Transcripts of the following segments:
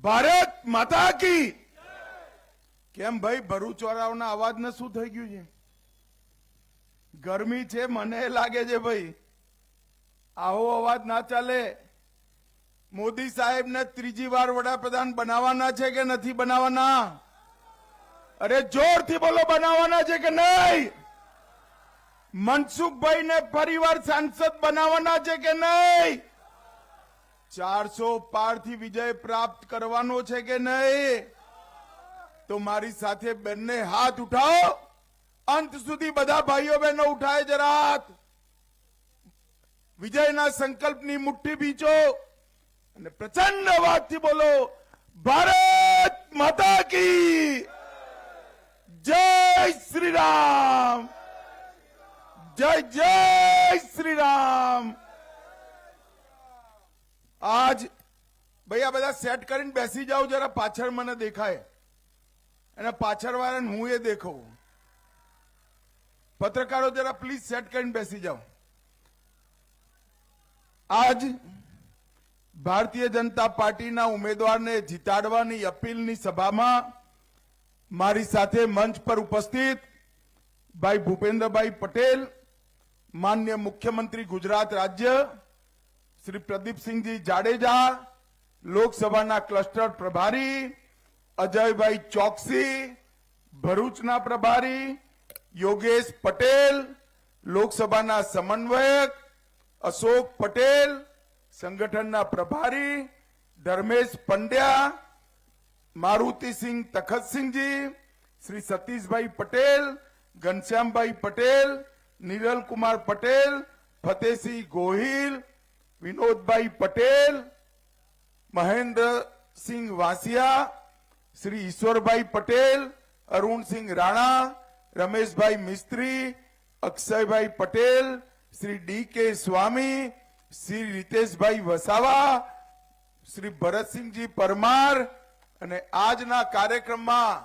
ભારત માતા કી કેમ ભાઈ ભરૂચ વાળાઓના અવાજને શું થઈ ગયું છે? ગરમી છે મને લાગે છે ભાઈ, આવો અવાજ ના ચાલે. મોદી સાહેબને ત્રીજી વાર વડાપ્રધાન બનાવવાના છે કે નથી બનાવવાના? અરે જોરથી બોલો, બનાવવાના છે કે નહીં? મનસુખભાઈને ફરીવાર સાંસદ બનાવવાના છે કે નહીં? 400 પારથી વિજય પ્રાપ્ત કરવાનો છે કે નહીં? તો મારી સાથે બંને હાથ ઉઠાવો, અંત સુધી બધા ભાઈઓ બહેનો ઉઠાય જરા. વિજયના સંકલ્પની મુઠ્ઠી બીચો અને પ્રચંડ અવાજથી બોલો, ભારત માતા કી જય શ્રી રામ, જય જય શ્રી રામ. આજ ભાઈ આ બધા સેટ કરીને બેસી જાઓ જરા, પાછળ મને દેખાય અને પાછળ વાળાને હું એ દેખું. પત્રકારો જરા પ્લીઝ સેટ કરીને બેસી જાઓ. આજ ભારતીય જનતા પાર્ટીના ઉમેદવારને જીતાડવાની અપીલની સભામાં મારી સાથે મંચ પર ઉપસ્થિત ભાઈ ભૂપેન્દ્રભાઈ પટેલ, માન્ય મુખ્યમંત્રી ગુજરાત રાજ્ય શ્રી પ્રદીપસિંહજી જાડેજા, લોકસભાના ક્લસ્ટર પ્રભારી અજયભાઈ ચોકસી, ભરૂચના પ્રભારી યોગેશ પટેલ, લોકસભાના સમન્વયક અશોક પટેલ, સંગઠનના પ્રભારી ધર્મેશ પંડ્યા, મારુતિસિંહ તખતસિંહજી, શ્રી સતીશભાઈ પટેલ, ઘનશ્યામભાઈ પટેલ, નિરલકુમાર પટેલ, ફતેહસિંહ ગોહિલ, વિનોદભાઈ પટેલ, મહેન્દ્રસિંહ વાસિયા, શ્રી ઈશ્વરભાઈ પટેલ, અરુણસિંહ રાણા, રમેશભાઈ મિસ્ત્રી, અક્ષયભાઈ પટેલ, શ્રી ડી કે સ્વામી, શ્રી રીતેશભાઈ વસાવા, શ્રી ભરતસિંહજી પરમાર. અને આજના કાર્યક્રમમાં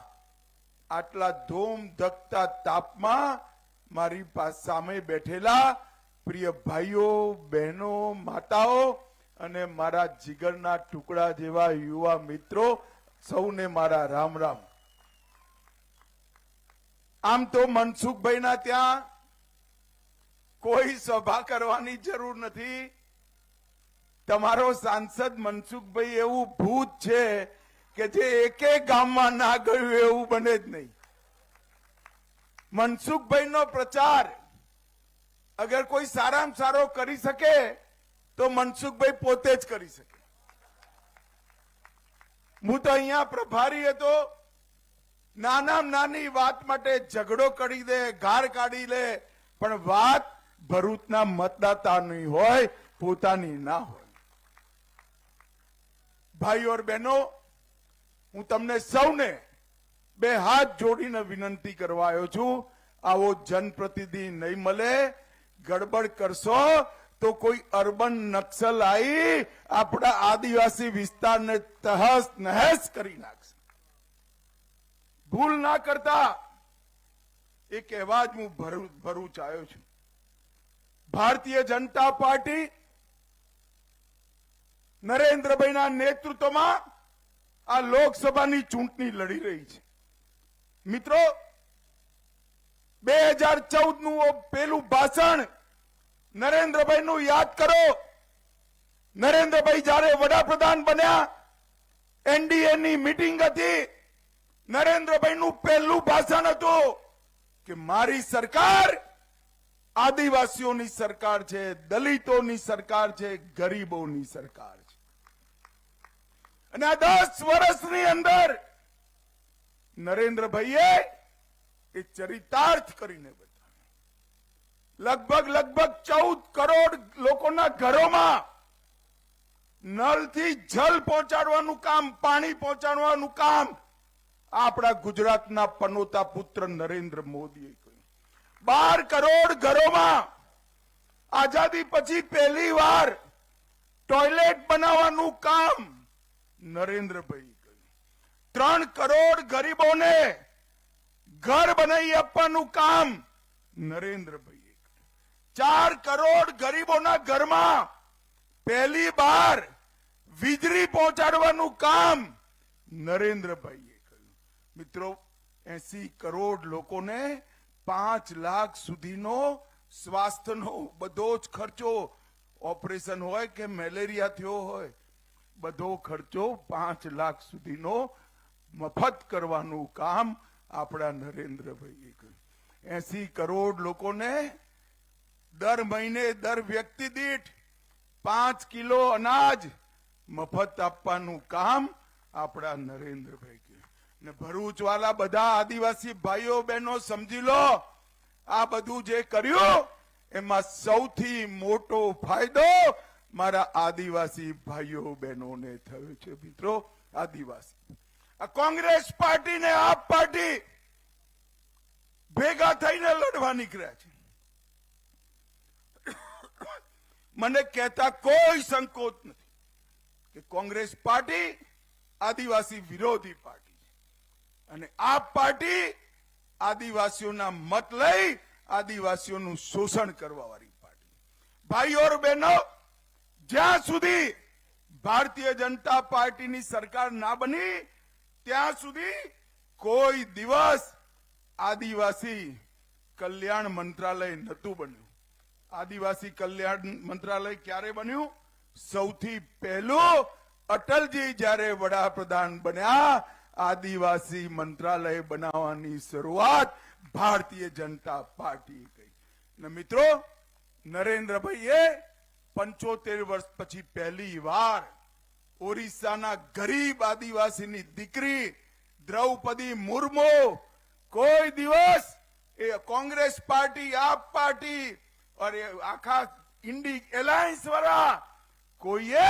આટલા ધૂમ ધકતા તાપમાં મારી સામે બેઠેલા પ્રિય ભાઈઓ, બહેનો, માતાઓ અને મારા જીગરના ટુકડા જેવા યુવા મિત્રો, સૌને મારા રામ રામ. આમ તો મનસુખભાઈના ત્યાં કોઈ સભા કરવાની જરૂર નથી. તમારો સાંસદ મનસુખભાઈ એવું ભૂત છે કે જે એકે ગામમાં ના ગયું એવું બને જ નહીં. મનસુખભાઈનો પ્રચાર અગર કોઈ સારામાં સારો કરી શકે તો મનસુખભાઈ પોતે જ કરી શકે. હું તો અહીંયા પ્રભારી હતો, નાનામાં નાની વાત માટે ઝઘડો કરી દે, ગાર કાઢી લે, પણ વાત ભરૂચના મતદાતાની હોય, પોતાની ના હોય. ભાઈઓ और બહેનો, હું તમને સૌને બે હાથ જોડીને વિનંતી કરવા આવ્યો છું, આવો જનપ્રતિનિધિ નહીં મળે. ગડબડ કરશો તો કોઈ અર્બન નક્સલ આવી આપણા આદિવાસી વિસ્તારને તહસ નહેસ કરી નાખશે. ભૂલ ના કરતા એ કહેવા જ હું ભરૂચ આવ્યો છું. ભારતીય જનતા પાર્ટી નરેન્દ્રભાઈના નેતૃત્વમાં આ લોકસભાની ચૂંટણી લડી રહી છે. મિત્રો, 2014 નું પેલું ભાષણ નરેન્દ્રભાઈનું યાદ કરો. નરેન્દ્રભાઈ જયારે વડાપ્રધાન બન્યા, એનડીએની મીટિંગ હતી, નરેન્દ્રભાઈનું પહેલું ભાષણ હતું કે મારી સરકાર આદિવાસીઓની સરકાર છે, દલિતોની સરકાર છે, ગરીબોની સરકાર છે. અને આ 10 વર્ષની અંદર નરેન્દ્રભાઈએ એ ચરિતાર્થ કરીને બતાવ્યું. લગભગ 14 કરોડ લોકોના ઘરોમાં નળથી જલ પહોંચાડવાનું કામ, પાણી પહોંચાડવાનું કામ આપણા ગુજરાતના પનોતા પુત્ર નરેન્દ્ર મોદીએ કર્યું. 12 કરોડ ઘરોમાં આઝાદી પછી પહેલી વાર ટોયલેટ બનાવવાનું કામ નરેન્દ્રભાઈ કર્યું. 3 કરોડ ગરીબોને ઘર બનાવી આપવાનું કામ નરેન્દ્રભાઈએ કર્યું. 4 કરોડ ગરીબોના ઘરમાં પહેલી વાર વીજળી પહોંચાડવાનું કામ નરેન્દ્રભાઈએ કહ્યું. મિત્રો, 80 કરોડ લોકોને 5 લાખ સુધીનો સ્વાસ્થ્યનો બધો જ ખર્ચો, ઓપરેશન હોય કે મેલેરિયા થયો હોય, બધો ખર્ચો 5 લાખ સુધીનો મફત કરવાનું કામ આપણા નરેન્દ્રભાઈએ કર્યું. 80 કરોડ લોકોને દર મહિને દર વ્યક્તિ દીઠ 5 કિલો અનાજ મફત આપવાનું કામ આપણા નરેન્દ્રભાઈ કર્યું. ને ભરૂચ વાળા બધા આદિવાસી ભાઈઓ બહેનો સમજી લો, આ બધું જે કર્યું એમાં સૌથી મોટો ફાયદો મારા આદિવાસી ભાઈઓ બહેનોને થયો છે. મિત્રો, આદિવાસી આ કોંગ્રેસ પાર્ટી ને આપ પાર્ટી ભેગા થઈને લડવા નીકળ્યા છે. મને કહેતા કોઈ સંકોચ નથી કે કોંગ્રેસ પાર્ટી આદિવાસી વિરોધી પાર્ટી છે અને આપ પાર્ટી આદિવાસીઓના મત લઈ આદિવાસીઓનું શોષણ કરવા વાળી પાર્ટી. ભાઈઓ और બહેનો, જ્યાં સુધી ભારતીય જનતા પાર્ટીની સરકાર ના બની ત્યાં સુધી કોઈ દિવસ આદિવાસી કલ્યાણ મંત્રાલય નહોતું બન્યું. આદિવાસી કલ્યાણ મંત્રાલય ક્યારે બન્યું? સૌથી પહેલું અટલજી જ્યારે વડાપ્રધાન બન્યા, આદિવાસી મંત્રાલય બનાવવાની શરૂઆત ભારતીય જનતા પાર્ટી કરી. ને મિત્રો, નરેન્દ્રભાઈએ 75 વર્ષ પછી પહેલી વાર ઓરિસ્સાના ગરીબ આદિવાસીની દીકરી દ્રૌપદી મુર્મુ, કોઈ દિવસ એ કોંગ્રેસ પાર્ટી, આપ પાર્ટી और આખા ઇન્ડી એલાયન્સ વાળા કોઈએ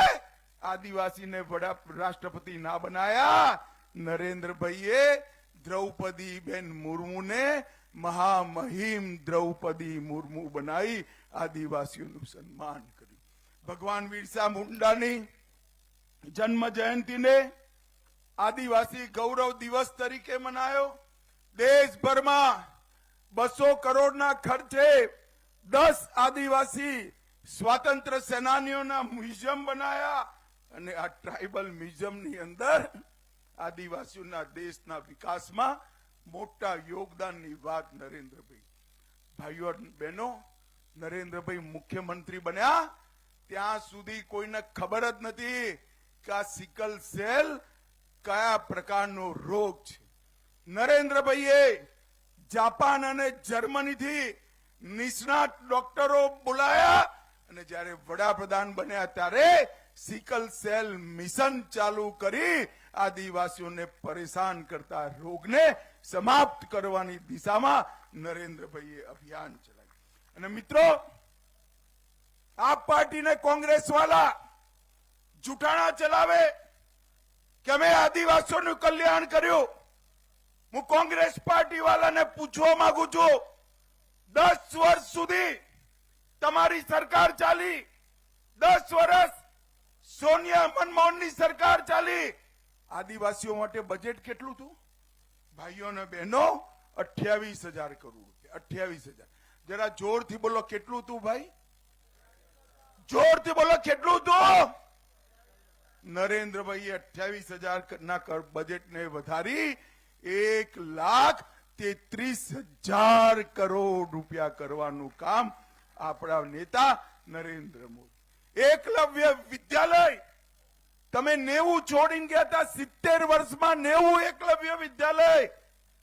આદિવાસીને વડા રાષ્ટ્રપતિ ના બનાયા. નરેન્દ્રભાઈએ દ્રૌપદી બેન મુર્મુને મહામહિમ દ્રૌપદી મુર્મુ બનાવી આદિવાસીઓનું સન્માન કર્યું. ભગવાન બિરસા મુંડાની જન્મ જયંતિને આદિવાસી ગૌરવ દિવસ તરીકે મનાયો. દેશભરમાં 200 કરોડના ખર્ચે 10 આદિવાસી સ્વાતંત્ર્ય સેનાનીઓના મ્યુઝિયમ બનાયા અને આ ટ્રાઇબલ મ્યુઝિયમની અંદર આદિવાસીઓના દેશના વિકાસમાં મોટા યોગદાનની વાત નરેન્દ્રભાઈ. ભાઈઓ બહેનો, નરેન્દ્રભાઈ મુખ્યમંત્રી બન્યા ત્યાં સુધી કોઈને ખબર જ નથી કે આ સિકલ સેલ કયા પ્રકારનો રોગ છે. નરેન્દ્રભાઈએ જાપાન અને જર્મનીથી નિષ્ણાત ડોક્ટરો બોલાયા અને જ્યારે વડાપ્રધાન બન્યા ત્યારે સિકલ સેલ મિશન ચાલુ કરી આદિવાસીઓને પરેશાન કરતા રોગને સમાપ્ત કરવાની દિશામાં નરેન્દ્રભાઈએ અભિયાન ચલાવ્યું. અને મિત્રો, આપ પાર્ટી ને કોંગ્રેસ વાળા જૂઠાણા ચલાવે કે અમે આદિવાસીઓનું કલ્યાણ કર્યું. હું કોંગ્રેસ પાર્ટી વાળાને પૂછવા માંગુ છું, 10 વર્ષ સુધી તમારી સરકાર ચાલી, 10 વર્ષ સોનિયા મનમોહનની સરકાર ચાલી, આદિવાસીઓ માટે બજેટ કેટલું હતું? ભાઈઓ અને બહેનો, 28,000 કરોડ રૂપિયા. 28,000. જરા જોરથી બોલો, કેટલું હતું ભાઈ? જોરથી બોલો, કેટલું હતું? નરેન્દ્રભાઈએ 28,000 ના બજેટને વધારી 1,33,000 કરોડ રૂપિયા કરવાનું કામ આપણા નેતા નરેન્દ્ર મોદી. એકલવ્ય વિદ્યાલય તમે 90 છોડીને ગયા હતા, 70 વર્ષમાં 90 એકલવ્ય વિદ્યાલય,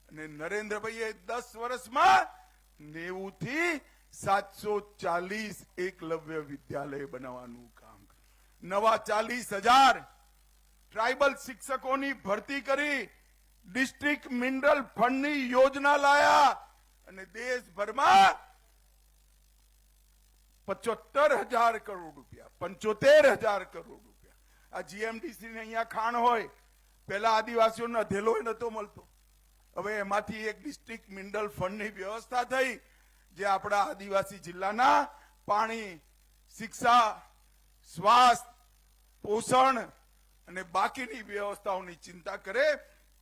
અને નરેન્દ્રભાઈએ 10 વર્ષમાં 90 થી 740 એકલવ્ય વિદ્યાલય બનાવવાનું કામ. નવા 40,000 ટ્રાઇબલ શિક્ષકોની ભરતી કરી, ડિસ્ટ્રિક્ટ મિનરલ ફંડની યોજના લાયા અને દેશભરમાં 75,000 કરોડ રૂપિયા, 75,000 કરોડ રૂપિયા. આ જીએમડીસી ને અહીંયા ખાણ હોય, પેલા આદિવાસીઓને અધેલો નતો મળતો, હવે એમાંથી એક ડિસ્ટ્રિક્ટ મિનરલ ફંડની વ્યવસ્થા થઈ, જે આપણા આદિવાસી જિલ્લાના પાણી, શિક્ષા, સ્વાસ્થ્ય, પોષણ અને બાકીની વ્યવસ્થાઓની ચિંતા કરે.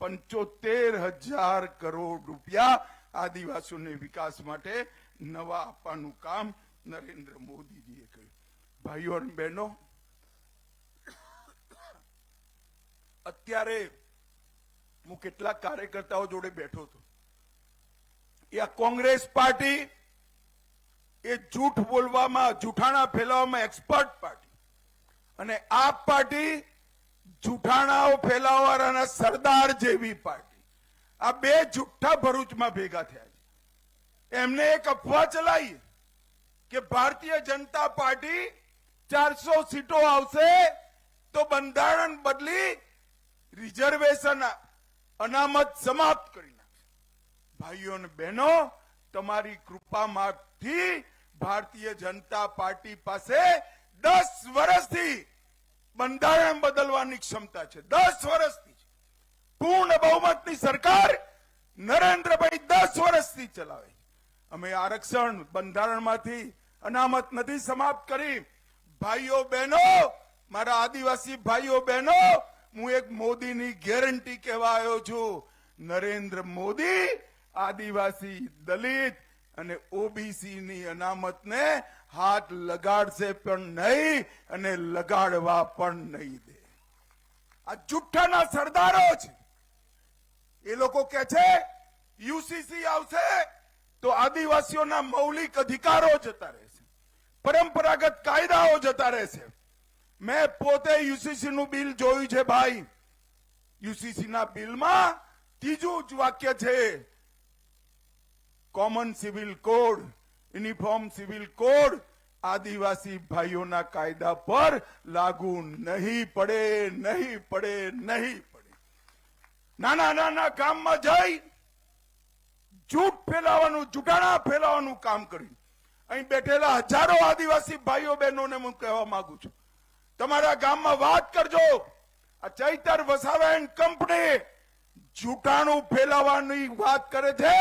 75,000 કરોડ રૂપિયા આદિવાસીઓને વિકાસ માટે નવા આપવાનું કામ નરેન્દ્ર મોદીજીએ કર્યું. ભાઈઓ અને બહેનો, અત્યારે હું કેટલાક કાર્યકર્તાઓ જોડે બેઠો હતો. એ આ કોંગ્રેસ પાર્ટી એ જૂઠ બોલવામાં, જૂઠાણા ફેલાવવામાં એક્સપર્ટ પાર્ટી, અને આપ પાર્ટી જૂઠાણાઓ ફેલાવવાના સરદાર જેવી પાર્ટી. આ બે જુઠ્ઠા ભરૂચમાં ભેગા થયા છે. એમને એક અફવા ચલાવી કે ભારતીય જનતા પાર્ટી 400 સીટો આવશે તો બંધારણ બદલી રિઝર્વેશન અનામત સમાપ્ત કરી નાખશે. ભાઈઓ અને બહેનો, તમારી કૃપામાંથી ભારતીય જનતા પાર્ટી પાસે 10 વર્ષથી બંધારણ બદલવાની ક્ષમતા છે. 10 વર્ષથી પૂર્ણ બહુમતની સરકાર નરેન્દ્રભાઈ 10 વર્ષથી ચલાવે. અમે આરક્ષણ બંધારણમાંથી અનામત નથી સમાપ્ત કરી. ભાઈઓ બહેનો, મારા આદિવાસી ભાઈઓ બહેનો, હું એક મોદીની ગેરંટી કહેવા આવ્યો છું. નરેન્દ્ર મોદી આદિવાસી, દલિત અને ઓબીસી ની અનામતને હાથ લગાડશે પણ નહીં અને લગાડવા પણ નહીં દે. આ જુઠ્ઠાના સરદારો છે. એ લોકો કે છે યુસીસી આવશે તો આદિવાસીઓના મૌલિક અધિકારો જતા રહેશે, પરંપરાગત કાયદાઓ જતા રહેશે. મેં પોતે યુસીસી નું બિલ જોયું છે ભાઈ. યુસીસી ના બિલમાં ત્રીજું જ વાક્ય છે, common civil code, uniform civil code આદિવાસી ભાઈઓના કાયદા પર લાગુ નહીં પડે, નહીં પડે, નહીં પડે. નાના નાના ગામમાં જઈ જૂઠ ફેલાવાનું, જૂઠાણા ફેલાવાનું કામ કર્યું. અહીં બેઠેલા હજારો આદિવાસી ભાઈઓ બહેનોને હું કહેવા માંગુ છું, તમારા ગામમાં વાત કરજો. આ ચૈતર વસાવા એન્ડ કંપની જૂઠાણું ફેલાવવાની વાત કરે છે,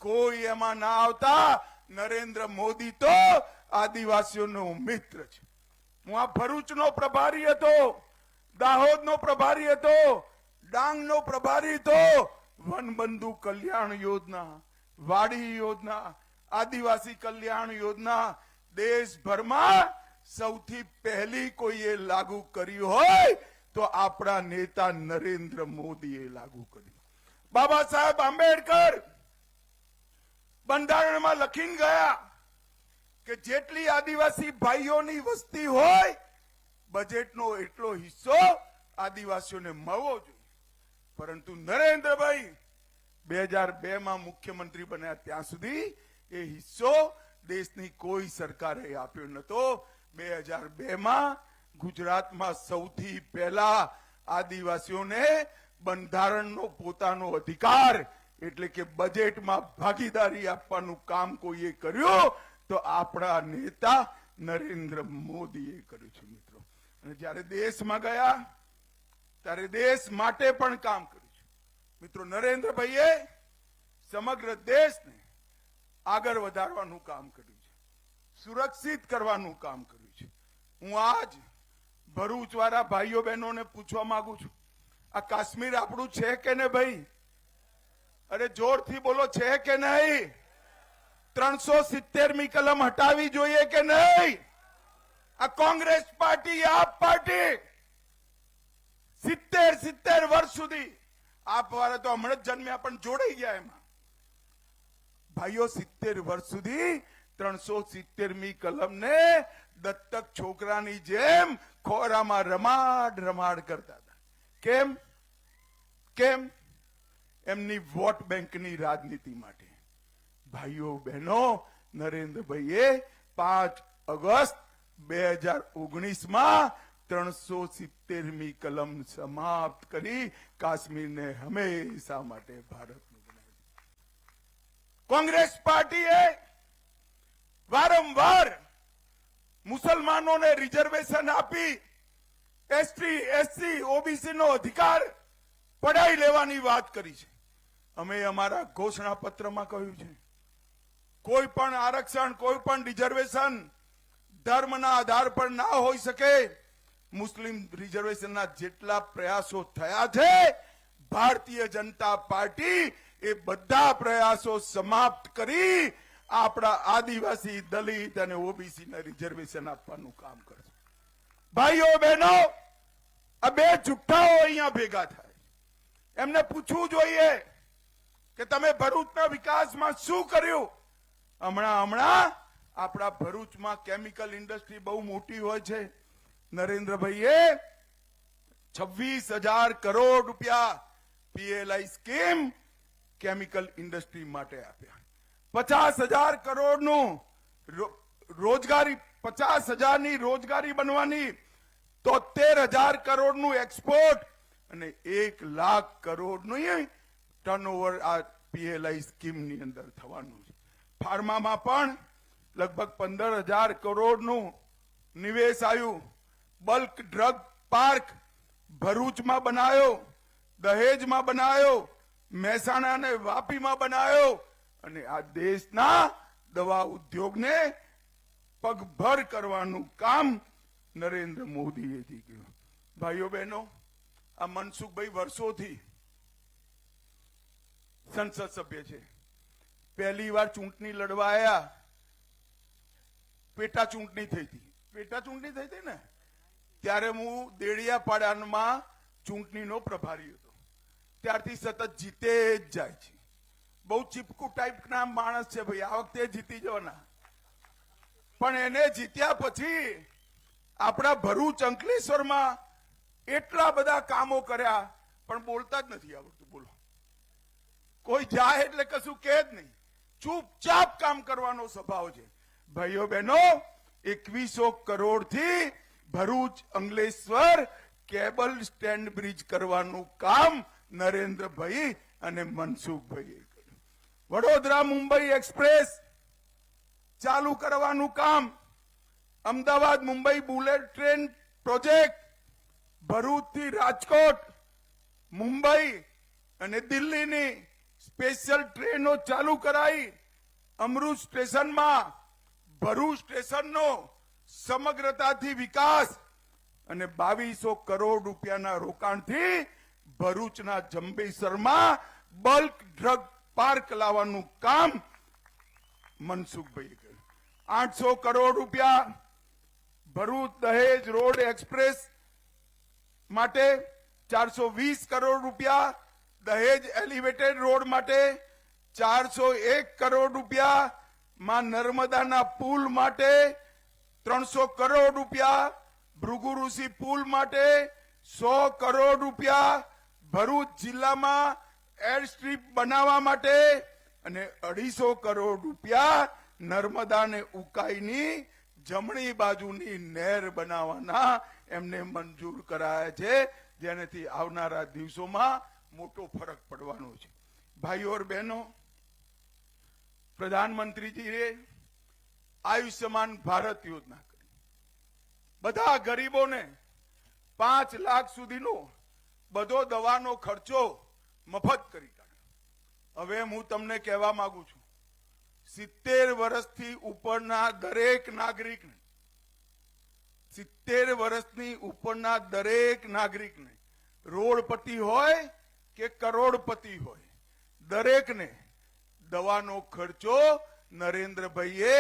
કોઈ એમાં ના આવતા. નરેન્દ્ર મોદી તો આદિવાસીઓનો મિત્ર છે. હું આ ભરૂચનો પ્રભારી હતો, દાહોદનો પ્રભારી હતો, ડાંગનો પ્રભારી હતો. વનબંધુ કલ્યાણ યોજના, વાડી યોજના, આદિવાસી કલ્યાણ યોજના દેશભરમાં સૌથી પહેલી કોઈએ લાગુ કર્યું હોય તો આપણા નેતા નરેન્દ્ર મોદીએ લાગુ કર્યું. બાબા સાહેબ આંબેડકર બંધારણમાં લખીને ગયા કે જેટલી આદિવાસી ભાઈઓની વસ્તી હોય બજેટનો એટલો હિસ્સો આદિવાસીઓને મળવો જોઈએ. પરંતુ નરેન્દ્રભાઈ 2002માં મુખ્યમંત્રી બન્યા ત્યાં સુધી એ હિસ્સો દેશની કોઈ સરકારે આપ્યો નતો. 2002માં ગુજરાતમાં સૌથી પહેલા આદિવાસીઓને બંધારણનો પોતાનો અધિકાર એટલે કે બજેટમાં ભાગીદારી આપવાનું કામ કોઈએ કર્યું તો આપણા નેતા નરેન્દ્ર મોદીએ કર્યું છે મિત્રો. અને જ્યારે દેશમાં ગયા ત્યારે દેશ માટે પણ કામ કર્યું છે મિત્રો. નરેન્દ્રભાઈએ સમગ્ર દેશને આગળ વધારવાનું કામ કર્યું છે, સુરક્ષિત કરવાનું કામ કર્યું છે. હું આજ ભરૂચ વાળા ભાઈઓ બહેનોને પૂછવા માંગુ છું, આ કાશ્મીર આપણું છે કે ને ભાઈ? અરે જોરથી બોલો, છે કે નહીં? 370મી કલમ હટાવી જોઈએ કે નહીં? આ કોંગ્રેસ પાર્ટી, આપ પાર્ટી 70 વર્ષ સુધી, આપ વાળા તો હમણાં જ જન્મ્યા પણ જોડાઈ ગયા એમાં. ભાઈઓ 70 વર્ષ સુધી 370મી કલમને દત્તક છોકરાની જેમ ખોરામાં રમાડ રમાડ કરતા હતા. કેમ? કેમ? એમની વોટ બેંકની રાજનીતિ માટે. ભાઈઓ બહેનો, નરેન્દ્રભાઈએ 5 ઓગસ્ટ 2019માં 370મી કલમ સમાપ્ત કરી કાશ્મીરને હંમેશા માટે ભારતનું બનાવ્યું. કોંગ્રેસ પાર્ટીએ વારંવાર મુસલમાનોને રિઝર્વેશન આપી એસટી, એસસી, ઓબીસી નો અધિકાર પડાવી લેવાની વાત કરી છે. અમે અમારા ઘોષણા પત્રમાં કહ્યું છે, કોઈ પણ આરક્ષણ, કોઈ પણ રિઝર્વેશન ધર્મના આધાર પર ના હોઈ શકે. મુસ્લિમ રિઝર્વેશનના જેટલા પ્રયાસો થયા છે, ભારતીય જનતા પાર્ટી એ બધા પ્રયાસો સમાપ્ત કરી આપણા આદિવાસી, દલિત અને ઓબીસી ના રિઝર્વેશન આપવાનું કામ કરશે. ભાઈઓ બહેનો, આ બે જુઠ્ઠાઓ અહીંયા ભેગા થાય. એમને પૂછવું જોઈએ કે તમે ભરૂચના વિકાસમાં શું કર્યું. હમણાં આપણા ભરૂચમાં કેમિકલ ઇન્ડસ્ટ્રી બહુ મોટી હોય છે. નરેન્દ્રભાઈએ 26,000 કરોડ રૂપિયા પીએલઆઈ સ્કીમ કેમિકલ ઇન્ડસ્ટ્રી માટે આપ્યા. 50,000 કરોડનું રોજગારી, 50,000ની રોજગારી બનવાની, 73,000 કરોડનું એક્સપોર્ટ અને 1 લાખ કરોડનું ટર્નઓવર આ પીએલઆઈ સ્કીમની અંદર થવાનું છે. ફાર્મામાં પણ લગભગ 15,000 કરોડનું નિવેશ આવ્યું. બલ્ક ડ્રગ પાર્ક ભરૂચમાં બનાવ્યો, દહેજમાં બનાવ્યો, મહેસાણા અને વાપીમાં બનાવ્યો અને આ દેશના દવા ઉદ્યોગને પગભર કરવાનું કામ નરેન્દ્ર મોદીએ કર્યું. ભાઈઓ બહેનો, આ મનસુખભાઈ વર્ષોથી સંસદ સભ્ય છે. પહેલી વાર ચૂંટણી લડવા આવ્યા, પેટા ચૂંટણી થઈ હતી ને, ત્યારે હું દેડિયાપાડામાં ચૂંટણીનો પ્રભારી હતો. ત્યારથી સતત જીતે જ જાય છે. બહુ ચીપકુ ટાઈપના માણસ છે ભાઈ, આ વખતે જીતી જવાના. પણ એને જીત્યા પછી આપણા ભરૂચ અંકલેશ્વરમાં એટલા બધા કામો કર્યા, પણ બોલતા જ નથી આવડતું. બોલો, કોઈ જાય એટલે કશું કહે જ નહીં, ચૂપચાપ કામ કરવાનો સ્વભાવ છે. ભાઈઓ બહેનો, 2100 કરોડથી Bharuch Ankleshwar cable stand bridge કરવાનું કામ નરેન્દ્રભાઈ અને મનસુખભાઈએ કર્યું. વડોદરા મુંબઈ એક્સપ્રેસ ચાલુ કરવાનું કામ, Ahmedabad Mumbai bullet train project, ભરૂચથી રાજકોટ, મુંબઈ અને દિલ્હીની સ્પેશિયલ ટ્રેનો ચાલુ કરાઈ. અમૃત સ્ટેશનમાં ભરૂચ સ્ટેશનનો સમગ્રતાથી વિકાસ અને 2200 કરોડ રૂપિયાના રોકાણથી ભરૂચના જંબેસરમાં બલ્ક ડ્રગ પાર્ક લાવવાનું કામ મનસુખભાઈએ કર્યું. 800 કરોડ રૂપિયા ભરૂચ દહેજ રોડ એક્સપ્રેસ માટે, 420 કરોડ રૂપિયા દહેજ એલિવેટેડ રોડ માટે, 401 કરોડ રૂપિયા માં નર્મદાના પુલ માટે, 300 કરોડ રૂપિયા ભૃગુ ઋષિ પુલ માટે, 100 કરોડ રૂપિયા ભરૂચ જિલ્લામાં એર સ્ટ્રીપ બનાવવા માટે અને 250 કરોડ રૂપિયા નર્મદા ને ઉકાઈની જમણી બાજુની નહેર બનાવવાના એમને મંજૂર કરાયા છે, જેનાથી આવનારા દિવસોમાં મોટો ફરક પડવાનો છે. ભાઈઓ और બહેનો, પ્રધાનમંત્રીજીએ આયુષ્યમાન ભારત યોજના કરી. બધા ગરીબોને 5 લાખ સુધીનો બધો દવાનો ખર્ચો મફત કરી કાઢ્યો. હવે હું તમને કહેવા માંગુ છું, 70 વર્ષથી ઉપરના દરેક નાગરિકને, 70 વર્ષની ઉપરના દરેક નાગરિકને, રોડપતિ હોય કે કરોડપતિ હોય, દરેકને દવાનો ખર્ચો નરેન્દ્રભાઈએ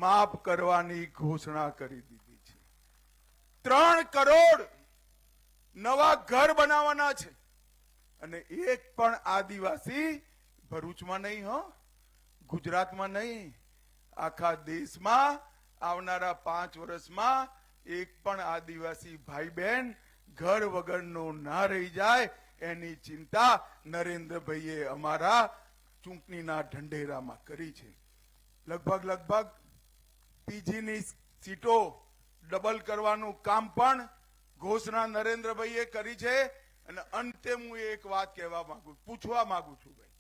માફ કરવાની ઘોષણા કરી દીધી છે. 3 કરોડ નવા ઘર બનાવવાના છે અને એક પણ આદિવાસી ભરૂચમાં નહીં, ગુજરાતમાં નહીં, આખા દેશમાં આવનારા 5 વર્ષમાં એક પણ આદિવાસી ભાઈ બહેન ઘર વગરનો ના રહી જાય એની ચિંતા નરેન્દ્રભાઈએ અમારા ચૂંટણીના ઢંઢેરામાં કરી છે. લગભગ પીજીની સીટો ડબલ કરવાનું કામ પણ ઘોષણા નરેન્દ્રભાઈએ કરી છે. અને અંતે હું એક વાત કહેવા માંગુ, પૂછવા માંગુ છું, ભાઈ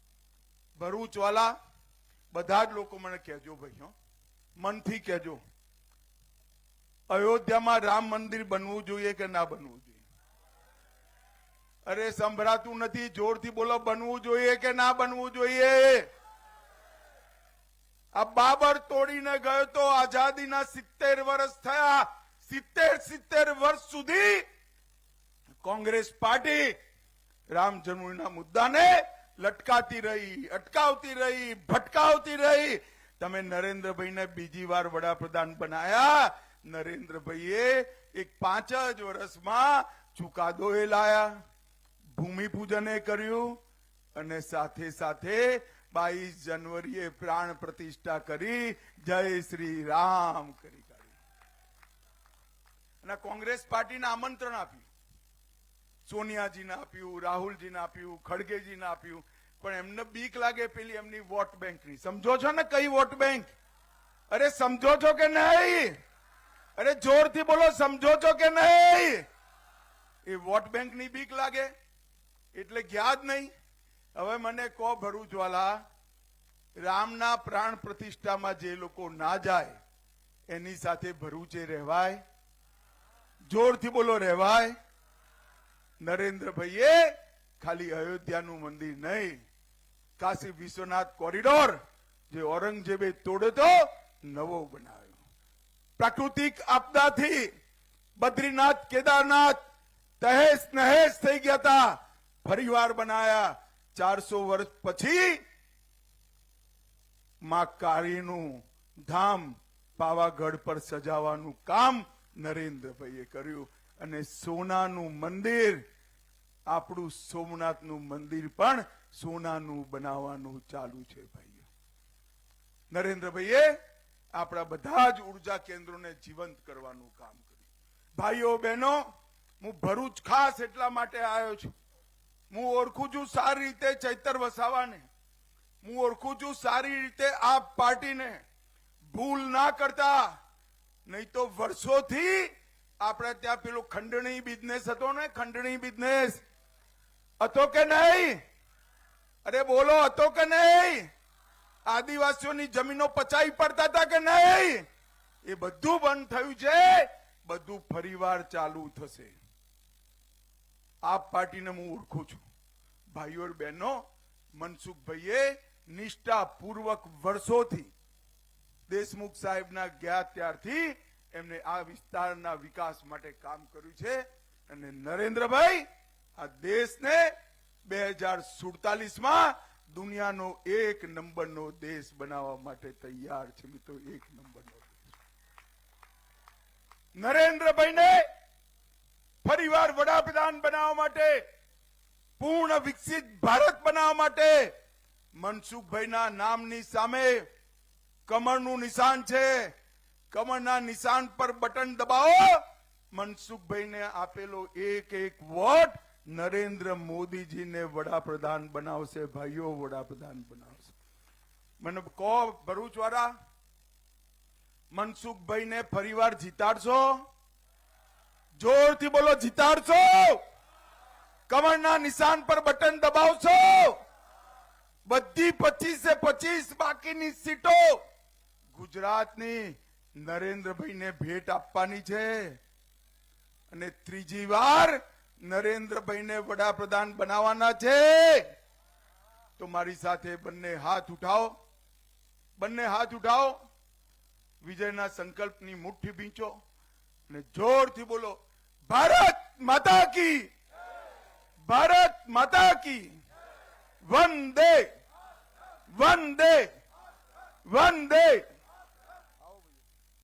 ભરૂચવાલા બધા જ લોકો મને કહેજો ભાઈ, મનથી કહેજો, અયોધ્યામાં રામ મંદિર બનવું જોઈએ કે ના બનવું જોઈએ? અરે સંભળાતું નથી, જોરથી બોલો, બનવું જોઈએ કે ના બનવું જોઈએ? આ બાબર તોડીને ગયો તો આઝાદીના 70 વર્ષ થયા. 70 વર્ષ સુધી કોંગ્રેસ પાર્ટી રામ જન્મભૂમિના મુદ્દાને લટકાતી રહી, અટકાવતી રહી, ભટકાવતી રહી. તમે નરેન્દ્રભાઈને બીજી વાર વડાપ્રધાન બનાયા. નરેન્દ્રભાઈએ એક 5 જ વર્ષમાં ચુકાદો એ લાયા, ભૂમિપૂજન કર્યું અને સાથે સાથે 22 જાન્યુઆરીએ પ્રાણ પ્રતિષ્ઠા કરી જય શ્રી રામ કરી કાઢી. અને કોંગ્રેસ પાર્ટીને આમંત્રણ આપ્યું, સોનિયાજીને આપ્યું, રાહુલજીને આપ્યું, ખડગેજીને આપ્યું, પણ એમને બીક લાગે પેલી એમની વોટ બેંકની. સમજો છો ને કઈ વોટ બેંક? અરે સમજો છો કે નહીં? અરે જોરથી બોલો, સમજો છો કે નહીં? એ વોટ બેંકની બીક લાગે એટલે ગયા જ નહીં. હવે મને કહો ભરૂચવાલા, રામના પ્રાણ પ્રતિષ્ઠામાં જે લોકો ના જાય એની સાથે ભરૂચે રહેવાય? જોરથી બોલો, રહેવાય? નરેન્દ્રભાઈએ ખાલી અયોધ્યાનું મંદિર નહીં, કાશી વિશ્વનાથ કોરિડોર જે ઔરંગઝેબે તોડ્યો નવો બનાવ્યો. પ્રાકૃતિક આપદાથી બદ્રીનાથ કેદારનાથ તહેસ નહેસ થઈ ગયા હતા, ફરીવાર બનાયા. 400 વર્ષ પછી માં કાળીનું ધામ પાવાગઢ પર સજાવવાનું કામ નરેન્દ્રભાઈએ કર્યું. અને સોનાનું મંદિર, આપણું સોમનાથનું મંદિર પણ સોનાનું બનાવવાનું ચાલુ છે ભાઈઓ. નરેન્દ્રભાઈએ આપણા બધા જ ઉર્જા કેન્દ્રોને જીવંત કરવાનું કામ કર્યું. ભાઈઓ બહેનો, હું ભરૂચ ખાસ એટલા માટે આવ્યો છું. હું ઓળખું છું સારી રીતે ચૈતર વસાવાને, હું ઓળખું છું સારી રીતે આ પાર્ટીને. ભૂલ ના કરતા, નહીં તો વર્ષોથી આપણે ત્યાં પેલો ખંડણી બિઝનેસ હતો ને, ખંડણી બિઝનેસ હતો કે નહીં? અરે બોલો, હતો કે નહીં? આદિવાસીઓની જમીનો પચાવી પડતા હતા કે નહીં? એ બધું બંધ થયું છે, બધું ફરીવાર ચાલુ થશે. આપ પાર્ટીને હું ઓળખું છું. ભાઈઓ બહેનો, મનસુખભાઈએ નિષ્ઠાપૂર્વક વર્ષોથી દેશમુખ સાહેબના ગયા ત્યારથી એમને આ વિસ્તારના વિકાસ માટે કામ કર્યું છે. અને નરેન્દ્રભાઈ આ દેશને 2047માં દુનિયાનો 1 નંબરનો દેશ બનાવવા માટે તૈયાર છે મિત્રો. 1 નંબરનો દેશ. નરેન્દ્રભાઈને ફરીવાર વડાપ્રધાન બનાવવા માટે, પૂર્ણ વિકસિત ભારત બનાવવા માટે મનસુખભાઈના નામની સામે કમળનું નિશાન છે. કમળના નિશાન પર બટન દબાવો, મનસુખભાઈને આપેલો એક વોટ નરેન્દ્ર મોદીજીને વડાપ્રધાન બનાવશે. ભાઈઓ, વડાપ્રધાન બનાવશે. મને કહો ભરૂચવાળા, મનસુખભાઈને ફરીવાર જીતાડશો? જોરથી બોલો, જીતાડશો? કમળના નિશાન પર બટન દબાવશો? બધી 25 બાકીની સીટો ગુજરાતની નરેન્દ્રભાઈને ભેટ આપવાની છે. અને ત્રીજી વાર નરેન્દ્રભાઈને વડાપ્રધાન બનાવવાના છે. તો મારી સાથે બંને હાથ ઉઠાવો, બંને હાથ ઉઠાવો, વિજયના સંકલ્પની મુઠ્ઠી ભીંચો અને જોરથી બોલો, ભારત માતા કી, ભારત માતા કી, વંદે વંદે વંદે.